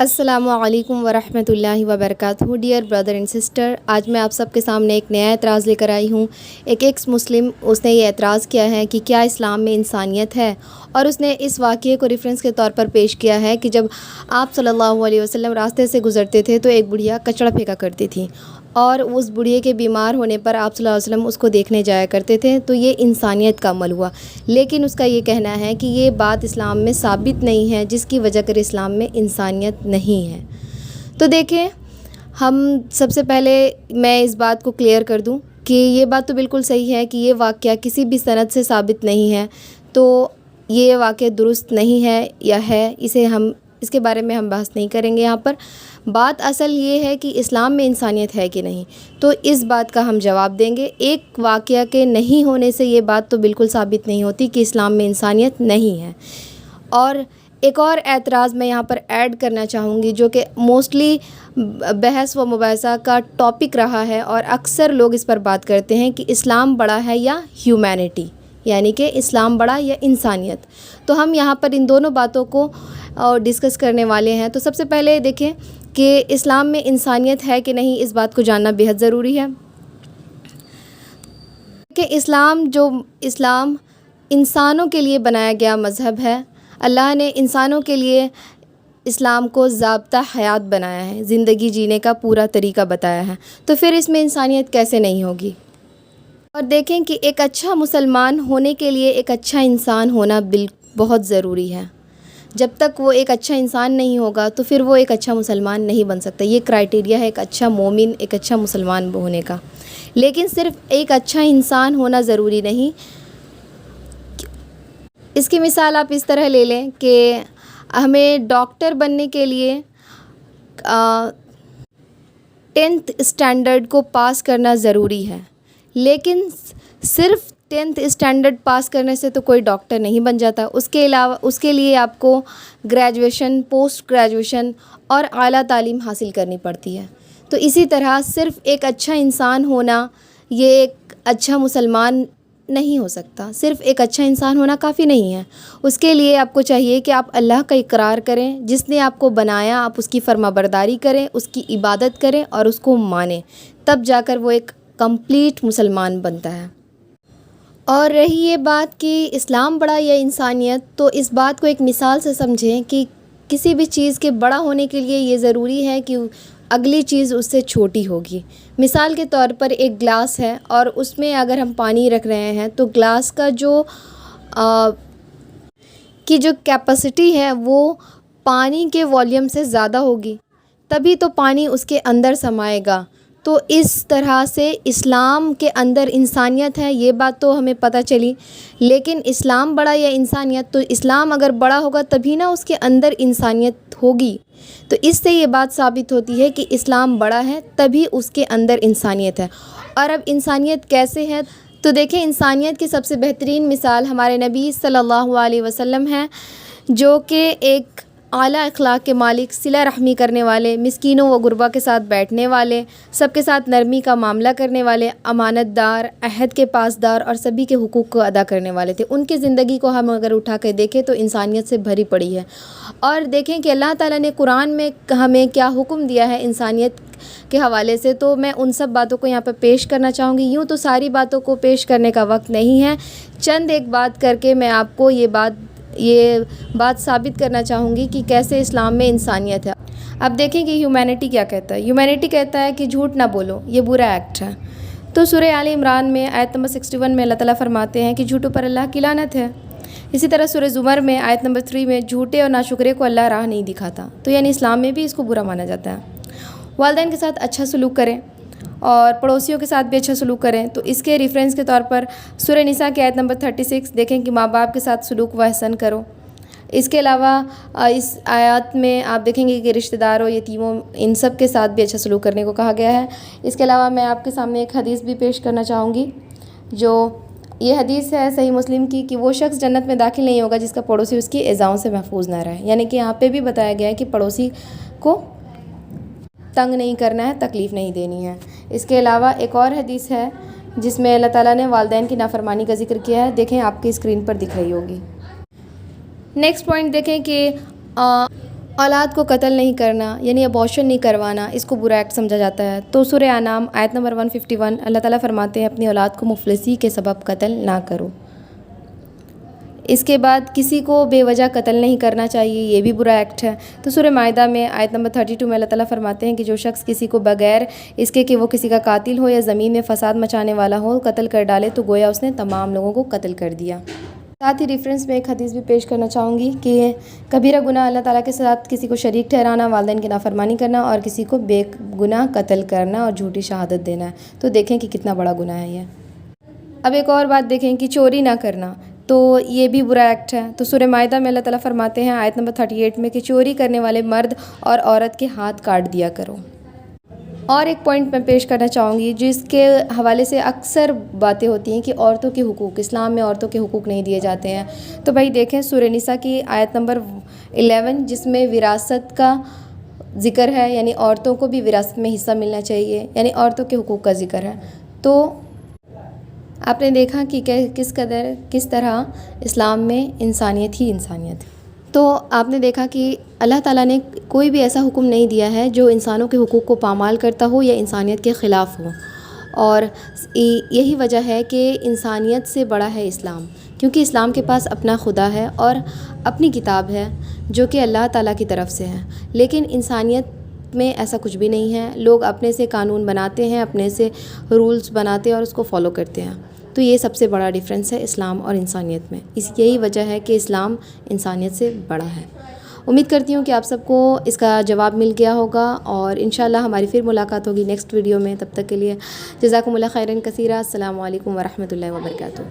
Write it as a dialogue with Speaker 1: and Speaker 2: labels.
Speaker 1: السلام علیکم ورحمۃ اللہ وبرکاتہ۔ ڈیئر برادر اینڈ سسٹر، آج میں آپ سب کے سامنے ایک نیا اعتراض لے کر آئی ہوں۔ ایک ایکس مسلم اس نے یہ اعتراض کیا ہے کہ کیا اسلام میں انسانیت ہے، اور اس نے اس واقعے کو ریفرنس کے طور پر پیش کیا ہے کہ جب آپ صلی اللہ علیہ وسلم راستے سے گزرتے تھے تو ایک بڑھیا کچڑا پھینکا کرتی تھی، اور اس بڑھے کے بیمار ہونے پر آپ صلی اللہ علیہ وسلم اس کو دیکھنے جایا کرتے تھے، تو یہ انسانیت کا عمل ہوا۔ لیکن اس کا یہ کہنا ہے کہ یہ بات اسلام میں ثابت نہیں ہے، جس کی وجہ کر اسلام میں انسانیت نہیں ہے۔ تو دیکھیں، ہم سب سے پہلے میں اس بات کو کلیئر کر دوں کہ یہ بات تو بالکل صحیح ہے کہ یہ واقعہ کسی بھی سند سے ثابت نہیں ہے، تو یہ واقعہ درست نہیں ہے یا ہے، اس کے بارے میں ہم بحث نہیں کریں گے یہاں پر۔ بات اصل یہ ہے کہ اسلام میں انسانیت ہے کہ نہیں، تو اس بات کا ہم جواب دیں گے۔ ایک واقعہ کے نہیں ہونے سے یہ بات تو بالکل ثابت نہیں ہوتی کہ اسلام میں انسانیت نہیں ہے۔ اور ایک اور اعتراض میں یہاں پر ایڈ کرنا چاہوں گی، جو کہ موسٹلی بحث و مباحثہ کا ٹاپک رہا ہے، اور اکثر لوگ اس پر بات کرتے ہیں کہ اسلام بڑا ہے یا ہیومینٹی، یعنی کہ اسلام بڑا یا انسانیت۔ تو ہم یہاں پر ان دونوں باتوں کو ڈسکس کرنے والے ہیں۔ تو سب سے پہلے دیکھیں کہ اسلام میں انسانیت ہے کہ نہیں، اس بات کو جاننا بہت ضروری ہے کہ اسلام انسانوں کے لیے بنایا گیا مذہب ہے۔ اللہ نے انسانوں کے لیے اسلام کو ضابطہ حیات بنایا ہے، زندگی جینے کا پورا طریقہ بتایا ہے، تو پھر اس میں انسانیت کیسے نہیں ہوگی؟ اور دیکھیں کہ ایک اچھا مسلمان ہونے کے لیے ایک اچھا انسان ہونا بہت ضروری ہے۔ جب تک وہ ایک اچھا انسان نہیں ہوگا تو پھر وہ ایک اچھا مسلمان نہیں بن سکتا۔ یہ کرائٹیریا ہے ایک اچھا مومن، ایک اچھا مسلمان ہونے کا۔ لیکن صرف ایک اچھا انسان ہونا ضروری نہیں۔ اس کی مثال آپ اس طرح لے لیں کہ ہمیں ڈاکٹر بننے کے لیے 10th اسٹینڈرڈ کو پاس کرنا ضروری ہے، لیکن صرف 10th اسٹینڈرڈ پاس کرنے سے تو کوئی ڈاکٹر نہیں بن جاتا۔ اس کے لیے آپ کو گریجویشن، پوسٹ گریجویشن اور اعلیٰ تعلیم حاصل کرنی پڑتی ہے۔ تو اسی طرح صرف ایک اچھا انسان ہونا یہ ایک اچھا مسلمان نہیں ہو سکتا۔ صرف ایک اچھا انسان ہونا کافی نہیں ہے۔ اس کے لیے آپ کو چاہیے کہ آپ اللہ کا اقرار کریں، جس نے آپ کو بنایا، آپ اس کی فرما برداری کریں، اس کی عبادت کریں اور اس کو مانیں، تب جا کر وہ ایک کمپلیٹ مسلمان بنتا ہے۔ اور رہی یہ بات کہ اسلام بڑا یا انسانیت، تو اس بات کو ایک مثال سے سمجھیں کہ کسی بھی چیز کے بڑا ہونے کے لیے یہ ضروری ہے کہ اگلی چیز اس سے چھوٹی ہوگی۔ مثال کے طور پر ایک گلاس ہے، اور اس میں اگر ہم پانی رکھ رہے ہیں تو گلاس کا جو کیپیسٹی ہے وہ پانی کے والیوم سے زیادہ ہوگی، تبھی تو پانی اس کے اندر سمائے گا۔ تو اس طرح سے اسلام کے اندر انسانیت ہے، یہ بات تو ہمیں پتہ چلی۔ لیکن اسلام بڑا یا انسانیت، تو اسلام اگر بڑا ہوگا تبھی نا اس کے اندر انسانیت ہوگی۔ تو اس سے یہ بات ثابت ہوتی ہے کہ اسلام بڑا ہے تبھی اس کے اندر انسانیت ہے۔ اور اب انسانیت کیسے ہے؟ تو دیکھیں، انسانیت کی سب سے بہترین مثال ہمارے نبی صلی اللہ علیہ وسلم ہیں، جو کہ ایک اعلیٰ اخلاق کے مالک، صلہ رحمی کرنے والے، مسکینوں و غربا کے ساتھ بیٹھنے والے، سب کے ساتھ نرمی کا معاملہ کرنے والے، امانت دار، عہد کے پاسدار اور سبھی کے حقوق کو ادا کرنے والے تھے۔ ان کی زندگی کو ہم اگر اٹھا کے دیکھیں تو انسانیت سے بھری پڑی ہے۔ اور دیکھیں کہ اللہ تعالیٰ نے قرآن میں ہمیں کیا حکم دیا ہے انسانیت کے حوالے سے، تو میں ان سب باتوں کو یہاں پہ پیش کرنا چاہوں گی۔ یوں تو ساری باتوں کو پیش کرنے کا وقت نہیں ہے، چند ایک بات کر کے میں آپ کو یہ بات ثابت کرنا چاہوں گی کہ کیسے اسلام میں انسانیت ہے۔ اب دیکھیں کہ ہیومینٹی کیا کہتا ہے۔ ہیومینٹی کہتا ہے کہ جھوٹ نہ بولو، یہ برا ایکٹ ہے۔ تو سورہ آل عمران میں آیت نمبر 61 میں اللہ تعالیٰ فرماتے ہیں کہ جھوٹوں پر اللہ کی لعنت ہے۔ اسی طرح سورہ زمر میں آیت نمبر 3 میں جھوٹے اور ناشکرے کو اللہ راہ نہیں دکھاتا، تو یعنی اسلام میں بھی اس کو برا مانا جاتا ہے۔ والدین کے ساتھ اچھا سلوک کریں اور پڑوسیوں کے ساتھ بھی اچھا سلوک کریں، تو اس کے ریفرنس کے طور پر سورہ نساء کی آیت نمبر 36 دیکھیں کہ ماں باپ کے ساتھ سلوک و احسان کرو۔ اس کے علاوہ اس آیات میں آپ دیکھیں گے کہ رشتہ داروں، یتیموں، ان سب کے ساتھ بھی اچھا سلوک کرنے کو کہا گیا ہے۔ اس کے علاوہ میں آپ کے سامنے ایک حدیث بھی پیش کرنا چاہوں گی، جو یہ حدیث ہے صحیح مسلم کی، کہ وہ شخص جنت میں داخل نہیں ہوگا جس کا پڑوسی اس کی ایذاؤں سے محفوظ نہ رہے۔ یعنی کہ یہاں پہ بھی بتایا گیا ہے کہ پڑوسی کو تنگ نہیں کرنا ہے، تکلیف نہیں دینی ہے۔ اس کے علاوہ ایک اور حدیث ہے جس میں اللہ تعالیٰ نے والدین کی نافرمانی کا ذکر کیا ہے، دیکھیں آپ کی اسکرین پر دکھ رہی ہوگی۔ نیکسٹ پوائنٹ دیکھیں کہ اولاد کو قتل نہیں کرنا یعنی ابارشن نہیں کروانا، اس کو برا ایکٹ سمجھا جاتا ہے۔ تو سورہ انعام آیت نمبر 151 اللہ تعالیٰ فرماتے ہیں اپنی اولاد کو مفلسی کے سبب قتل نہ کرو۔ اس کے بعد کسی کو بے وجہ قتل نہیں کرنا چاہیے، یہ بھی برا ایکٹ ہے۔ تو سورہ مائدہ میں آیت نمبر 32 میں اللہ تعالیٰ فرماتے ہیں کہ جو شخص کسی کو بغیر اس کے کہ وہ کسی کا قاتل ہو یا زمین میں فساد مچانے والا ہو قتل کر ڈالے تو گویا اس نے تمام لوگوں کو قتل کر دیا۔ ساتھ ہی ریفرنس میں ایک حدیث بھی پیش کرنا چاہوں گی کہ کبیرہ گناہ اللہ تعالیٰ کے ساتھ کسی کو شریک ٹھہرانا، والدین کی نافرمانی کرنا اور کسی کو بے گناہ قتل کرنا اور جھوٹی شہادت دینا ہے۔ تو دیکھیں کہ کتنا بڑا گناہ ہے یہ۔ اب ایک اور بات دیکھیں کہ چوری نہ کرنا، تو یہ بھی برا ایکٹ ہے۔ تو سورہ مائدہ میں اللہ تعالیٰ فرماتے ہیں آیت نمبر 38 میں کہ چوری کرنے والے مرد اور عورت کے ہاتھ کاٹ دیا کرو۔ اور ایک پوائنٹ میں پیش کرنا چاہوں گی جس کے حوالے سے اکثر باتیں ہوتی ہیں کہ عورتوں کے حقوق، اسلام میں عورتوں کے حقوق نہیں دیے جاتے ہیں۔ تو بھائی دیکھیں سورہ نساء کی آیت نمبر 11 جس میں وراثت کا ذکر ہے، یعنی عورتوں کو بھی وراثت میں حصہ ملنا چاہیے، یعنی عورتوں کے حقوق کا ذکر ہے۔ تو آپ نے دیکھا کہ کس طرح اسلام میں انسانیت ہی انسانیت ہے۔ تو آپ نے دیکھا کہ اللہ تعالیٰ نے کوئی بھی ایسا حکم نہیں دیا ہے جو انسانوں کے حقوق کو پامال کرتا ہو یا انسانیت کے خلاف ہو، اور یہی وجہ ہے کہ انسانیت سے بڑا ہے اسلام، کیونکہ اسلام کے پاس اپنا خدا ہے اور اپنی کتاب ہے جو کہ اللہ تعالیٰ کی طرف سے ہے۔ لیکن انسانیت میں ایسا کچھ بھی نہیں ہے، لوگ اپنے سے قانون بناتے ہیں، اپنے سے رولز بناتے ہیں اور اس کو فالو کرتے ہیں۔ تو یہ سب سے بڑا ڈیفرنس ہے اسلام اور انسانیت میں، یہی وجہ ہے کہ اسلام انسانیت سے بڑا ہے۔ امید کرتی ہوں کہ آپ سب کو اس کا جواب مل گیا ہوگا، اور انشاءاللہ ہماری پھر ملاقات ہوگی نیکسٹ ویڈیو میں۔ تب تک کے لیے جزاکم اللہ خیرا کثیرا۔ السلام علیکم ورحمۃ اللہ وبرکاتہ۔